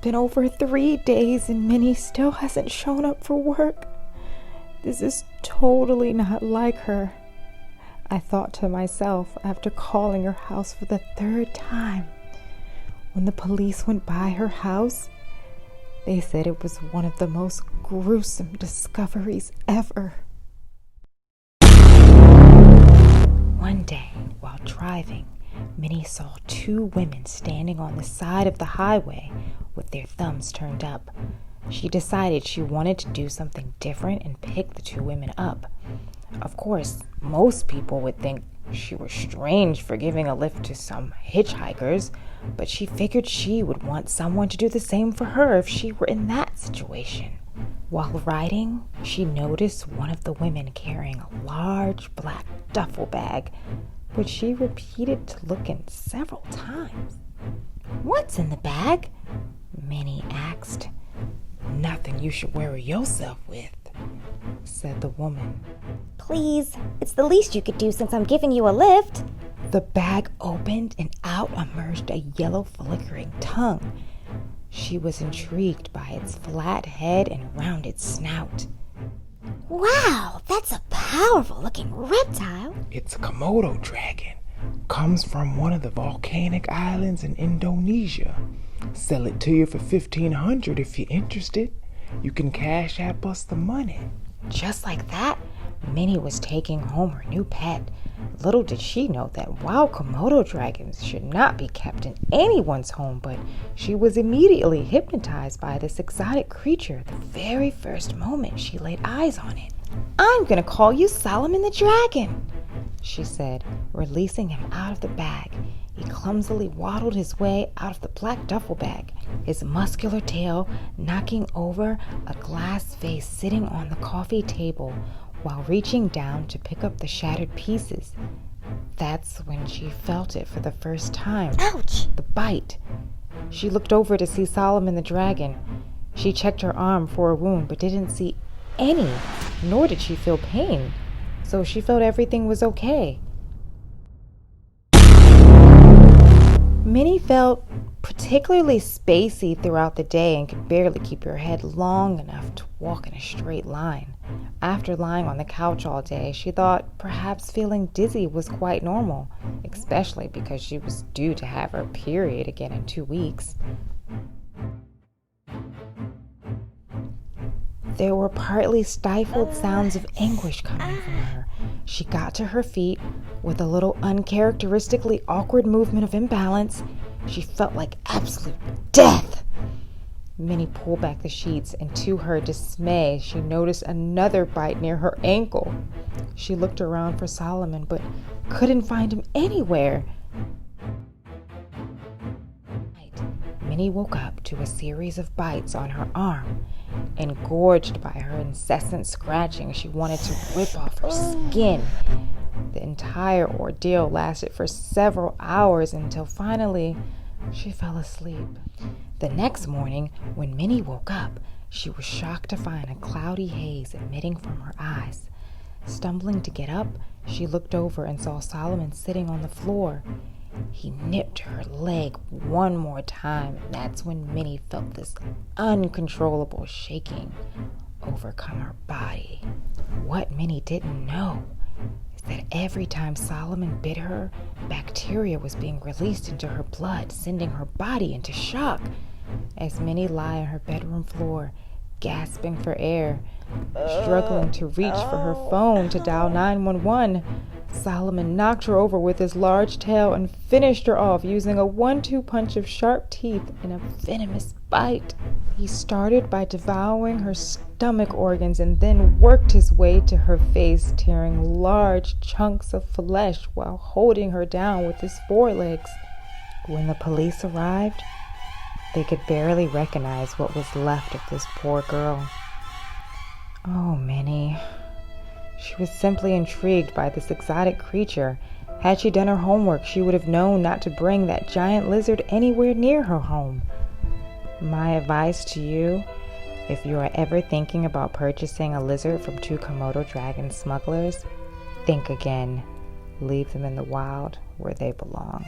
been over 3 days and Minnie still hasn't shown up for work. This is totally not like her, I thought to myself after calling her house for the 3rd time. When the police went by her house, they said it was one of the most gruesome discoveries ever. One day, while driving, Minnie saw 2 women standing on the side of the highway with their thumbs turned up. She decided she wanted to do something different and pick the 2 women up. Of course, most people would think she was strange for giving a lift to some hitchhikers, but she figured she would want someone to do the same for her if she were in that situation. While riding, she noticed one of the women carrying a large black duffel bag, which she repeated to look in several times. "What's in the bag?" Minnie asked. "Nothing you should worry yourself with," said the woman. "Please, it's the least you could do since I'm giving you a lift." The bag opened and out emerged a yellow flickering tongue. She was intrigued by its flat head and rounded snout. "Wow, that's a powerful looking reptile." It's a Komodo dragon. Comes from one of the volcanic islands in Indonesia. Sell it to you for $1,500 if you're interested. You can cash app us the money. Just like that, Minnie was taking home her new pet. Little did she know that wild Komodo dragons should not be kept in anyone's home, but she was immediately hypnotized by this exotic creature the very first moment she laid eyes on it. "I'm going to call you Solomon the Dragon," she said, releasing him out of the bag. He clumsily waddled his way out of the black duffel bag, his muscular tail knocking over a glass vase sitting on the coffee table while reaching down to pick up the shattered pieces. That's when she felt it for the first time. Ouch! The bite. She looked over to see Solomon the Dragon. She checked her arm for a wound but didn't see any, nor did she feel pain, so she felt everything was okay. Minnie felt particularly spacey throughout the day and could barely keep her head long enough to walk in a straight line. After lying on the couch all day, she thought perhaps feeling dizzy was quite normal, especially because she was due to have her period again in 2 weeks. There were partly stifled sounds of anguish coming from her. She got to her feet with a little uncharacteristically awkward movement of imbalance. She felt like absolute death. Minnie pulled back the sheets, and to her dismay, she noticed another bite near her ankle. She looked around for Solomon, but couldn't find him anywhere. Minnie woke up to a series of bites on her arm. Engorged by her incessant scratching, she wanted to rip off her skin. The entire ordeal lasted for several hours until finally she fell asleep. The next morning, when Minnie woke up, she was shocked to find a cloudy haze emitting from her eyes. Stumbling to get up, she looked over and saw Solomon sitting on the floor. He nipped her leg one more time, and that's when Minnie felt this uncontrollable shaking overcome her body. What Minnie didn't know is that every time Solomon bit her, bacteria was being released into her blood, sending her body into shock. As Minnie lay on her bedroom floor, gasping for air, struggling to reach for her phone to dial 911, Solomon knocked her over with his large tail and finished her off using a 1-2 punch of sharp teeth and a venomous bite. He started by devouring her stomach organs and then worked his way to her face, tearing large chunks of flesh while holding her down with his forelegs. When the police arrived, they could barely recognize what was left of this poor girl. Oh, Minnie. She was simply intrigued by this exotic creature. Had she done her homework, she would have known not to bring that giant lizard anywhere near her home. My advice to you, if you are ever thinking about purchasing a lizard from 2 Komodo dragon smugglers, think again. Leave them in the wild where they belong.